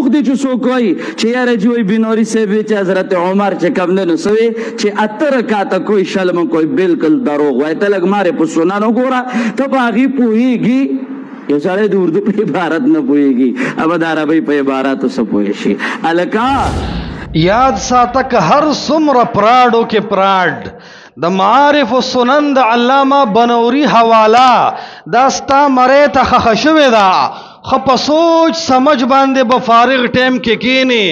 دروغ دي چې څوک وایي چې یاره جی وایي بنوري صاحب چې حضرت عمر چې کوم دی نو څه وی چې 8 رکعته کوئی شلم کوئی بالکل دروغ وایي ته لږ مارې په سنن وګوره ته په هغې پوهېږي یو سړی د اردو په عبارت نه پوهېږي اب د عربۍ په عباراتو څه پوه شي هلکه یاد ساته که هر څومره پراډو کې پراډ د معارف و سنن د علامه بنوري حواله دا ستا مرۍ ته خښه شوې ده خو په سوچ سمجھ باندې به فارغ ټیم کې کینې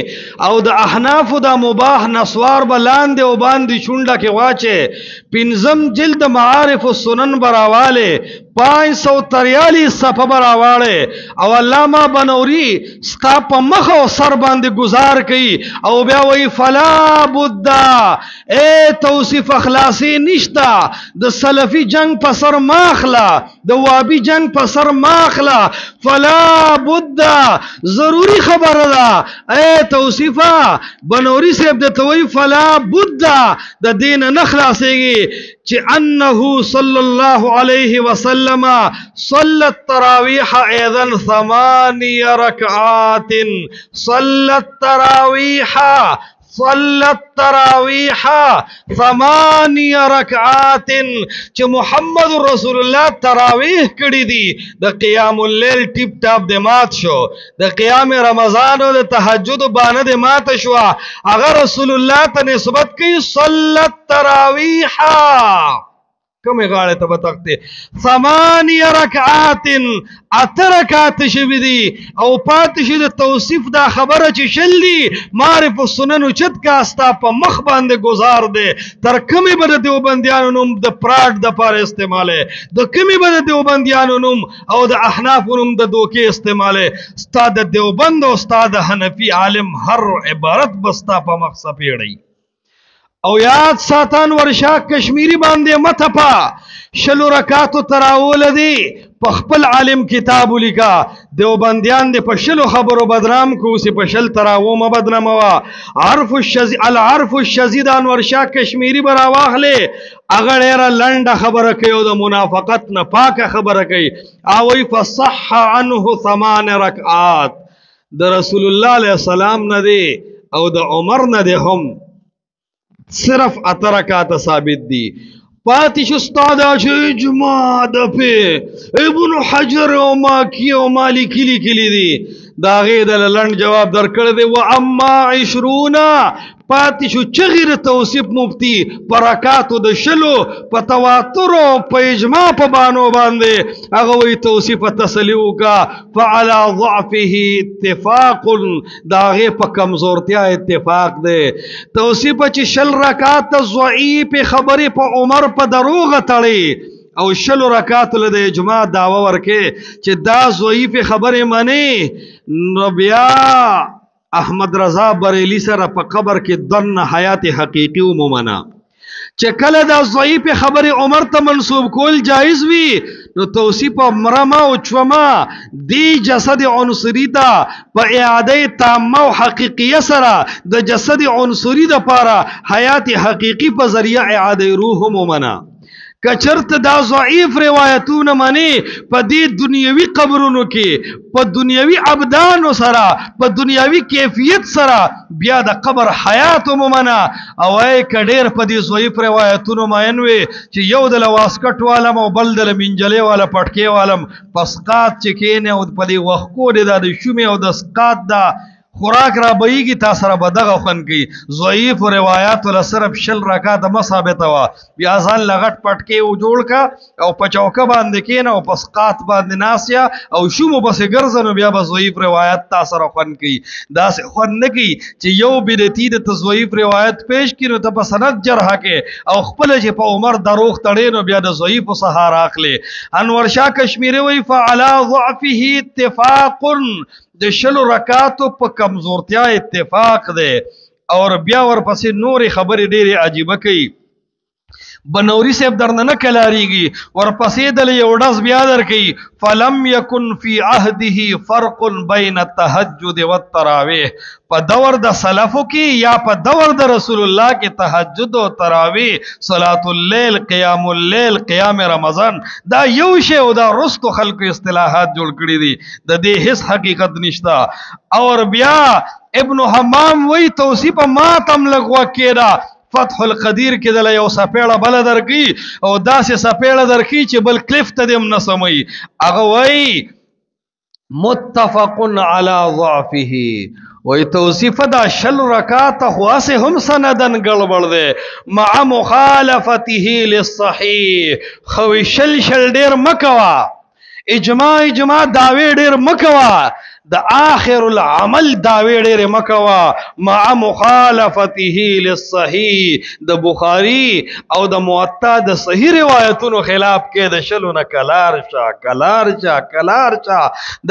او د احنافو د مباح نسوار به لاندې او باندې شونډه کې واچې پنځم جلد معارف و سنن به راوالی 543 صفحه به راواړې او علامه بنوري ستا په مخ او سر باندې گزار کوي او بیا وایي فلا بد اے توصیف اخلاصي نشتا د سلفي جنگ په سر ماخلا د وابي جنگ په سر ماخلا فلا بد ضروری خبره ده اے توصیفه بنوري صاحب د توي فلا بد د دین نه خلاصيږي چې انه صلی الله علیه وسلم صلى التراويح ايضا 8 ركعات صلى التراويح 8 ركعات چې محمد رسول الله تراویح کړی دي د قیام الليل ټیپ ټاپ د مات شو د قیام رمضان او د تهجد باندې د مات شو هغه رسول الله ته نسبت کوي صلى التراويح کمې غاړې ته به تخته 8 رکعات 8 رکعات شوي دي او پاتې شي د توصیف دا خبره چې شل دي معرف السنن اوچت کا ستا په مخ باندې گزار دی تر کومې به د دیوبندیانو نوم د پراډ دپاره استعمالی د کومې به د دیوبندیانو نوم او د احنافو نوم د دوکې استعمالی ستا د دیوبند او ستا د حنفي عالم هر عبارت به ستا په مخ څپېړی او یاد ساتان ورشا کشمیری باندې متپا شلو رکاتو تراول دی په خپل عالم کتاب لیکا دیوبندیان دی په شلو خبرو بدنام کو سی په شل تراو م بدنام وا العرف الشزید ان ورشا کشمیری برا واخله اگر ډیره لنډه خبره کوي او د منافقت نه پاکه خبره کوي او فصح عنه 8 رکعات د رسول الله علیه السلام نه دی او د عمر نه دی هم صرف 8 رکعات ثابت دی پاتش استاد اجماع دپه ابن حجر او ماکی او مالکی لیکلی دی دا غید لند جواب در کړی دی و اما 20 پاتشو چغیر توصیف مفتی پرکاتو د شلو په تواتر او په اجماع په بانو باندې هغه وی توصیف تسلیو کا فعلى ضعفه اتفاق داغه په کمزورتیا اتفاق دی توصیف چې شل رکعات ضعیف خبره په عمر په دروغ تړي او شلو رکعات له د اجماع داوا ورکه چې دا ضعیف خبره معنی نو بیا احمد رضا بریلی سره په قبر کې دن حیات حقیقی و مومنا چې کله دا ضعیف خبر عمر ته منسوب کول جایز وی نو توصیف مرما او چوما دی جسد عنصری تا په اعاده تامه او حقیقیه سره د جسد عنصری د پاره حیات حقیقی په ذریعہ اعاده روح مومنا کچرت دا ضعیف روایتونه معنی په دې دنیوي قبرونو کې په دنیوي ابدانو سره په دنیوي کیفیت سره بیا د قبر حیات مومنه او ای کډیر په دې ضعیف روایتونو ماینوي چې یو د لواسکټ والم او بل د منجلې والا پټکي والم پسقات چې کینه او په دې وخت کو د شومې او د سقات دا خوراک را بیگی تا سره بدغه خون کی ضعیف روایات ول صرف شل رکعات ما ثابت وا بیا ځان لغټ پټکی او جوړ کا او پچوکه باندې کین او پسقات باندې ناسیا او شومو بس ګرځنو بیا به ضعیف روایت تا سره خون کی دا سه خون نه کی چې یو بدعتي د ضعیف روایت پیش کینو ته په سند جرح کې او خپل چې په عمر دروغ تړینو بیا د ضعیف سهار اخلي انور شاه کشمیری وی فعلى ضعفه اتفاق د شلو رکاتو په کمزورتیا اتفاق دی اور بیا ورپسې نورې خبرې ډېرې عجیبه کوي بنوري صاحب درنه نه کلاریږي ورپسې دل یو ډز بیا درکوي فلم یکن فی عهده فرق بین التهجد والتراویح په دور د سلفو کې یا په دور د رسول الله کې تهجد او تراویح صلات اللیل قیام اللیل قیام رمضان دا یو شی او دا رستو خلکو اصطلاحات جوړ کړي دي د دې هیڅ حقیقت نشته اور بیا ابن حمام وی توصیف ما تم لغوا کېدا فتح القدیر کې دل یو سپېړه بل درکې او داسې سپېړه درکې چې بل کلیف ته دې هم نه سموي هغه وایي متفق علی ضعفه وی توصیف دا شل رکعات خواسه هم سندن گڑبڑ دے مع مخالفته للصحیح خوی شل ډیر مکوا اجماع داوی ډیر مکوا د آخر العمل داوی ډیر مکوا مع مخالفته للصحیح د بخاری او د موطا د صحیح روایتونو خلاف کې د شلو نه کلار چا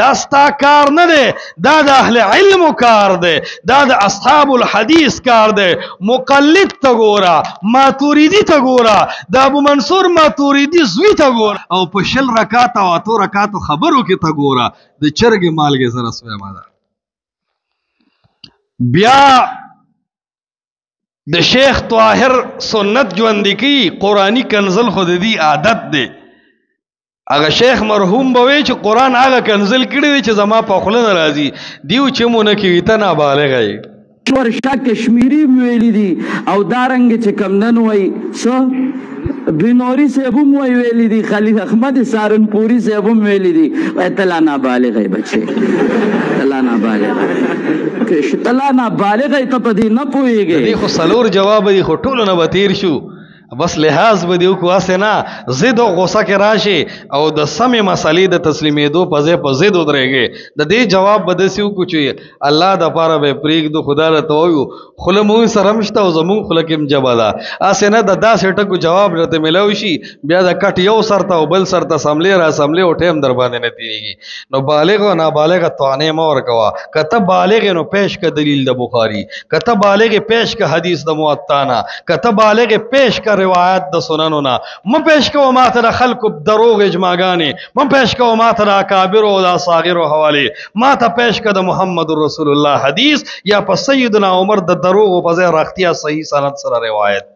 دا ستا کار نه دی دا د اهل علم کار دی دا د اصحاب الحدیث کار دی مقلد ته ګوره ماتوریدی ته ګوره د ابو منصور ماتوریدی زوی ته ګوره او په شل رکعات او اتو رکعاتو خبرو کې ته ګوره د چرګ مالګې سره سوی ماده بیا د شیخ طاهر سنت ژوندی کی قرآنی کنزل خود دی عادت دی اگه شیخ مرحوم بوي چې قرآن هغه کنزل کړی دی چې زما په خوله نه راځي دیو چې مونږ کې ته نابالغ یې ورشا کشمیری ویلی دی او دارنګ چې کمندن وای څه بنوري صاحب هم ویلی دی خلیل احمد سارنپوری صاحب هم ویلی دی تلا نابالغ ای بچے تلا نابالغ تلا نابالغ ای ته په دې نه پوهیږي دی خو سلور جواب دی خو ټولو نه به تیر شو بس لحاظ به دیو کو اسه نه زید او غوسه کې راشي او د سمې مسلې د تسلیمېدو په ځای په زید ودرېږي د دې جواب به داسې وکړو چې الله د پاره به پرېږدو خدا راته وایو خوله مونږ سره هم شته او زمونږ خوله کې هم ژبه ده اسې نه د داسې ټکو جواب راته میلاو شي بیا د کټ یو سر ته او بل سر ته سملې را سملې او ټیم در باندې نه تېرېږي نو بالغ او نابالغه توانې مه ورکوه که ته بالغ نو پیش که دلیل د بخاري که ته بالغ پیش که حدیث د موطا نه که ته بالغ پیش که روایت د سننو نه م پیش کوه ما ته د خلکو دروغ اجماګانې م پیش کوه ما ته د اکابرو او د اصاغرو حوالې ما ته پیش که د محمد رسول الله حدیث یا په سیدنا عمر د دروغ په ځای رښتیا صحیح سند سره روایت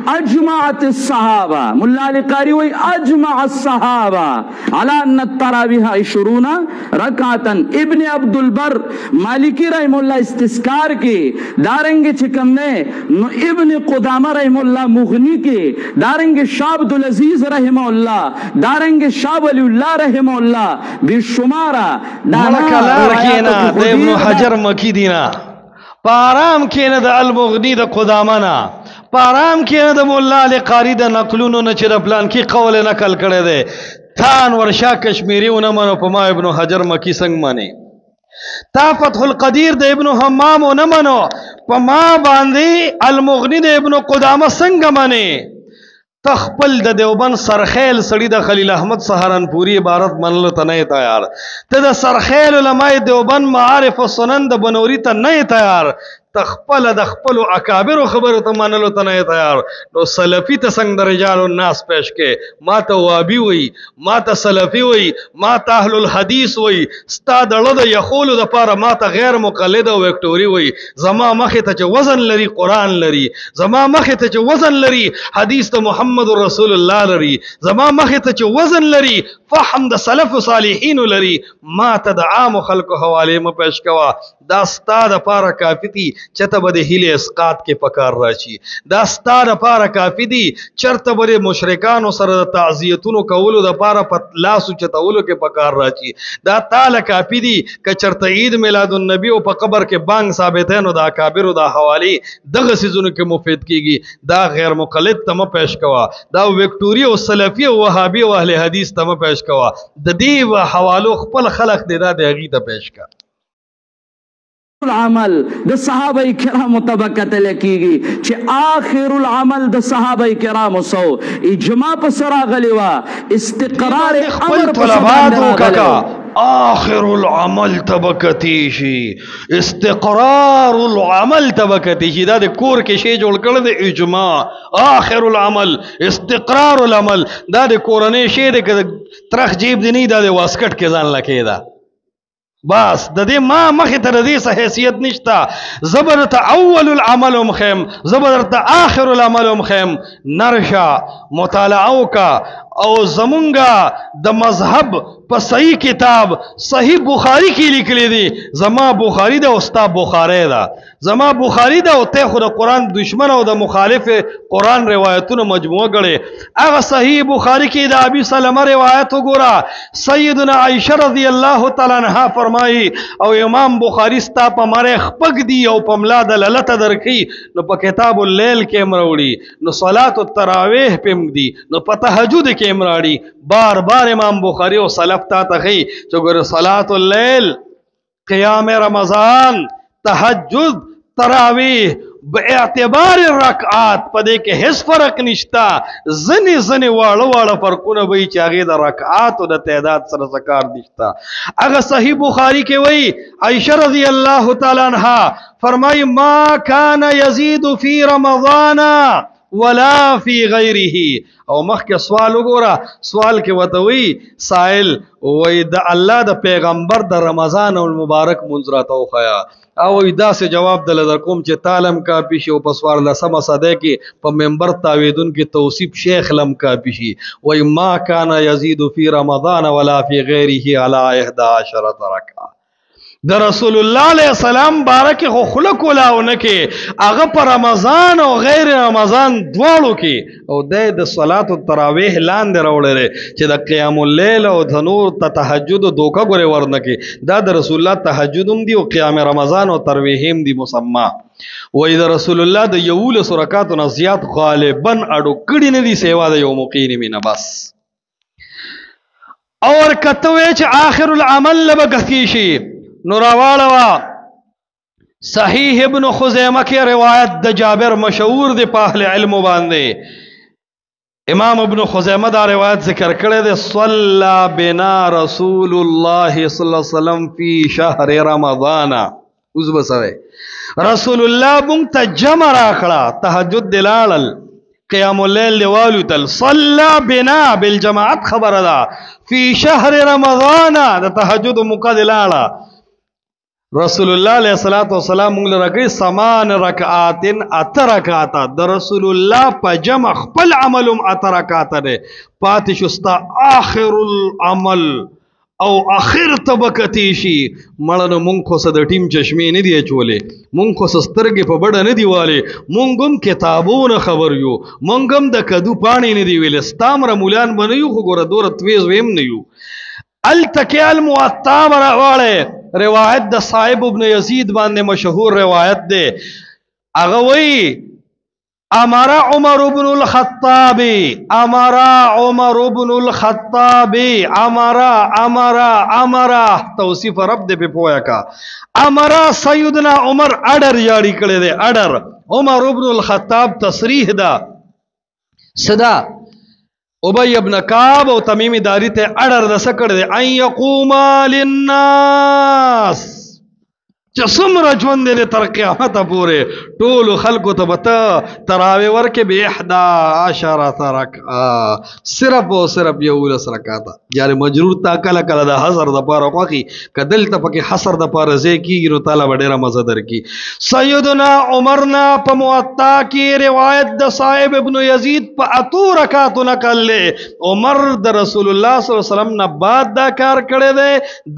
اجمعت الصحابه مولا علی قاری وی اجمع الصحابه على ان التراویح 20 رکعتا ابن عبد البر مالکی رحم الله استذکار کې دارنګ چکم نه نو ابن قدامه رحم الله مغنی کې دارنګ شاه عبد العزيز رحم الله دارنگ شاه ولی الله رحم الله بشمارا کلار کینا د ابن حجر مکی دینا پارام کینا د المغنی د قدامه نا پارام کینا د مولا علی قاری د نقلونو نه چې د پلان کې قول نقل کړی دی تان ورشا کشمیری ونه منو په ما ابن حجر مکی څنګه مانی تا فتح القدیر د ابن حمام ونه منو په ما باندې المغنی د ابن قدامه څنګه مانی تخپل د دیوبند سرخیل سړی د خلیل احمد سهارنپوری عبارت منلو ته نه تیار ته د سرخیل علماء دیوبند معارف السنن د بنوري ته نه تیار تخپل د خپل اکابر خبرو ته منلو ته نه تیار نو سلفی ته څنګه د رجال الناس پیش کې ما ته وابي وي ما ته سلفی وي ما ته اهل الحديث وي ستا دړه د یخول د پاره ما ته غیر مقلد او وکټوري وي زما مخه ته چې وزن لري قران لري زما مخه ته چې وزن لري حدیث ته محمد رسول الله لري زما مخه ته چې وزن لري فهم د سلف صالحین لري ما ته د عام خلکو حواله م پیش کوا دا ستا د پاره کافی دي چته به د هیله اسقاط کې پکار راشي دا ستا د پاره کافی دي چرته به مشرکانو سره د تعزیتونو کولو د پاره پتلاسو چتولو کې پکار راشي دا تعالی کافی دي ک چرته عید میلاد النبی او په قبر کې بانګ ثابتینو د اکابر د حوالی دغه سيزونو کې مفید کیږي دا غیر مقلد تم پیش کوا دا وکټوري او سلفي او وهابي او اهل حدیث تم پیش کوا د دې حوالو خپل خلق دی دا د هغه ته پیش کا العمل د صحابه کرام طبقه لکیږي چې آخر العمل د صحابه کرام سو اجماع پر سره غلی وا استقرار امر طلبات وکا آخر العمل تبکتی شي، استقرار العمل تبکتی شي. دا د کور کې شی جوړ کړل د اجماع. آخر العمل استقرار العمل، دا د کورنۍ شی د ترخ جیب دی نه، دا د واسکټ کې ځان لکې دا بس د دې ما مخې ته د دې څه حیثیت نشته. زبر ته اول العمل مخیم، زبر ته آخر العمل مخیم. نرشا مطالعه وکا او زمونږه د مذهب په صحیح کتاب صحیح بخاری کې لیکلی دی. زما بخاری ده او ستا بخاری ده، زما بخاری ده او ته خو د قرآن دشمن او د مخالف قرآن روایتونو مجموعه ګڼې. هغه صحیح بخاری کې د ابي سلمه روایت وګوره. سیدنا عائشه رضی الله تعالی عنها فرمایي او امام بخاری ستا په مره خپګ دی او په ملا د لته درکې نو په کتاب اللیل کې مروړي، نو صلات التراویح پم دی، نو په تهجد کې مراړي. بار بار امام بخاری او سلف تا تخی چې ګور صلات اللیل، قیام رمضان، تهجد، تراویح باعتبار الرکعات پدې کې هیڅ فرق نشتا. ځنې ځنې واړه واړه فرقونه وي چې هغه د رکعات او د تعداد سره ذکر نشتا. هغه صحیح بخاری کې وایي عائشہ رضی الله تعالی عنها فرمایي ما کان یزيد فی رمضان ولا فی غیره. او مخکې سوال وګوره، سوال کې وته وی سائل وای د الله د پیغمبر د رمضان او المبارک منځ راته وخیا، او دا سه جواب دل در کوم چې تعلم کا پیشي او پسوار لسمه صده کې په منبر تاویدون کې توصیف شیخ لم کا پیشي وای ما کان یزيد فی رمضان ولا فی غیره علی 11 رکعه. د رسول الله علیه السلام بارک خو خلق ولاونه کې هغه په رمضان او غیر رمضان دواړو کې او د صلات التراویح لاندې راوړل چې د قیام الليل او د نور تهجد دوکه غره ورنه کې دا د رسول الله تهجد هم دی او قیام رمضان او تراویح هم دی مسما. وای د رسول الله د یول رکعات نه زیات غالبا اډو کړي نه دي سیوا د یو مقین مینه بس. اور کتوې چې آخر العمل لبغتی شي نو راواړه صحیح ابن خزیمه کې روایت د جابر مشهور دی په اهل علم باندې. امام ابن خزیمه دا روایت ذکر کړی دی صلی بنا رسول الله صلی الله علیه وسلم فی شهر رمضان. اوس بسوي رسول الله مونږ ته جمع راکړه، تهجد دلالل، قیام اللیل دیوالو تل، صلی بنا بالجماعت خبره ده فی شهر رمضان د تهجد مقدلاله. رسول الله علیه الصلاۃ والسلام موږ لرګي 8 رکعات 8 رکعات د رسول الله په جمع خپل عملم 8 رکعات ده پاتې شستا آخر العمل او اخر طبقتی شي مړنو مونږ خو صد ټیم چشمه نه دی چولې، مونږ خو سترګې په بڑه نه دی والے، مونږ هم کتابونه خبر یو، مونږ هم د کدو پانی نه دی ویل، ستامره مولان بنیو خو ګوره دور تویز ویم نه یو. التکی الموطا راواله روایت د صاحب ابن یزید باندې مشهور روایت ده. هغه وی امر عمر بن الخطاب، امر عمر بن الخطاب، امر توصیف رب دې په پویا کا. امر سیدنا عمر اډر یاړي کړي دي، اډر عمر بن الخطاب تصریح ده صدا ابی ابن کعب او تمیم داری ته اډر د سکړ دی ان یقوم للناس چې څومره ژوند دې تر قیامت پورې ټول خلکو ته بته تراوی ورکه به 11 رکعه صرف او صرف یو لس رکعات یاره مجرور تا کله کله د حضر د پاره کوي کدل ته پکې حصر د پاره زی کیږي نو تعالی ډیره مزه درکې. سیدنا عمرنا په موطا کې روایت د صاحب ابن یزید په 8 رکعات نقل له عمر د رسول الله صلی الله علیه وسلم نه بعد دا کار کړی دی،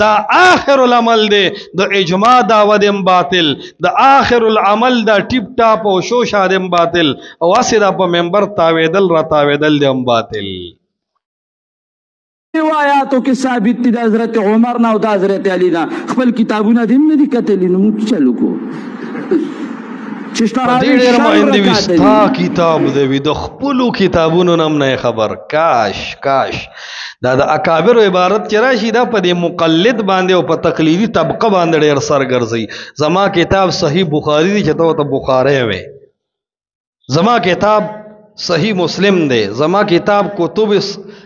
دا آخر العمل دی، د اجماع دا ودم باطل، د آخر العمل دا ټیپ ټاپ او شو شادم باطل او اسدا په منبر تاویدل را تاویدل دم باطل. روایاتو کې ثابت دي د حضرت عمر نه او د حضرت علی نه، خپل کتابونه دې نه دي کتلې نو موږ چلو کو چشتا کتاب دی د خپل کتابونو نام نه خبر. کاش دا د اکابر عبارت چې راشي دا په دې مقلد باندې او په تقلیدی طبقه باندې ډېر سر ګرځي. زما کتاب صحیح بخاری دی چې ته بخاری وې، زما کتاب صحیح مسلم دی، زما کتاب کتب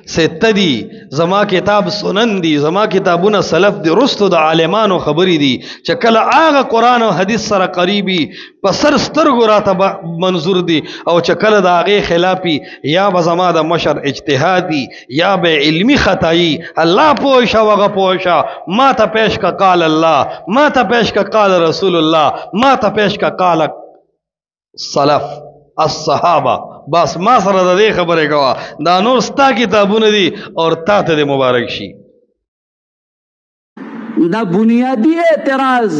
سته دي، زما کتاب سنن دي، زما کتابونه سلف دي، رستو د عالمانو خبرې دي چې کله هغه قرآن او حدیث سره قریبي په سر سترګو راته منظور دي، او چې کله د هغې خلافي یا به زما د مشر اجتهادي یا به علمي خطایي، الله پوه شه هغه پوه شه، ما ته پیش کا قال الله، ما ته پیش کا قال رسول الله، ما ته پیش کا قال سلف الصحابه، بس ما سره د دې خبرې کوه، دا نور ستا کتابونه دي اور تا ته دې مبارک شي. دا بنیادی اعتراض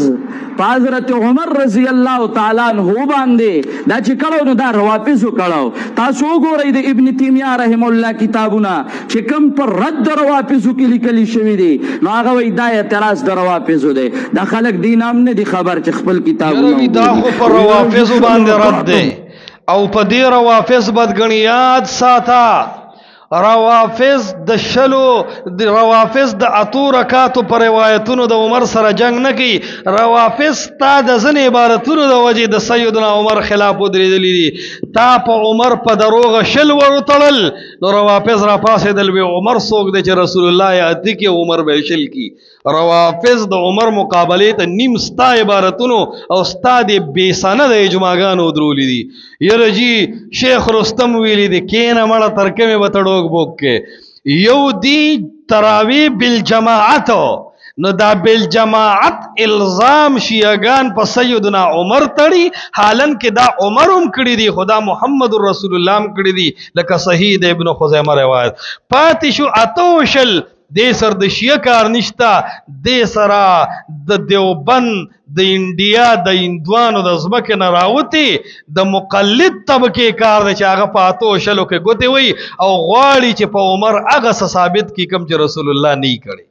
په حضرت عمر رضی الله تعالی عنہ باندې دا چې کړو نو دا روافضو کړو. تاسو وګورئ د ابن تیمیه رحم الله کتابونه چې کوم پر رد روافضو کې لیکلي شوي دي، نو هغه وایي دا اعتراض د روافضو دی. دا خلک دین هم نه دي خبر چې خپل کتابونه دا خو پر روافضو باندې رد دی او په دې روافض بدګنی یاد ساته. روافض د شلو روافض د اتو رکاتو پر روایتونو د عمر سره جنگ نه کوي. روافض تا د ځینې عبارتونو د وجې د سیدنا عمر خلاف ودرېدلي دي. تا په عمر په دروغه شل ور وتړل، نو روافض را پاسېدل وی عمر څوک دی چې رسول الله یې اتی کې عمر به شل کی. روافض د عمر مقابلې ته نیم ستا عبارتونو او ستا د بې سنده اجماعګانو درولي دي. یره جی شیخ رستم ویلی دی کینه مړه ترکمې به تړوک بوک کې یو دی تراوی بالجماعتو، نو دا بالجماعت الزام شیعگان په سیدنا عمر تړي، حالن کې دا عمر هم کړي دي، خدا محمد رسول الله هم کړي دي، لکه صحیح د ابن خزیمه روایت. پاتې شو اتوشل دې سر د شیعه کار نشته، دې سره د دیوبند د انډیا د هندوانو د ځمکې نه راوتي د مقلد طبقې کار دی چې هغه په اتو شلو کې ګوتې وي او غواړي چې په عمر هغه څه ثابت کړي کوم چې رسول الله نه یې کړی.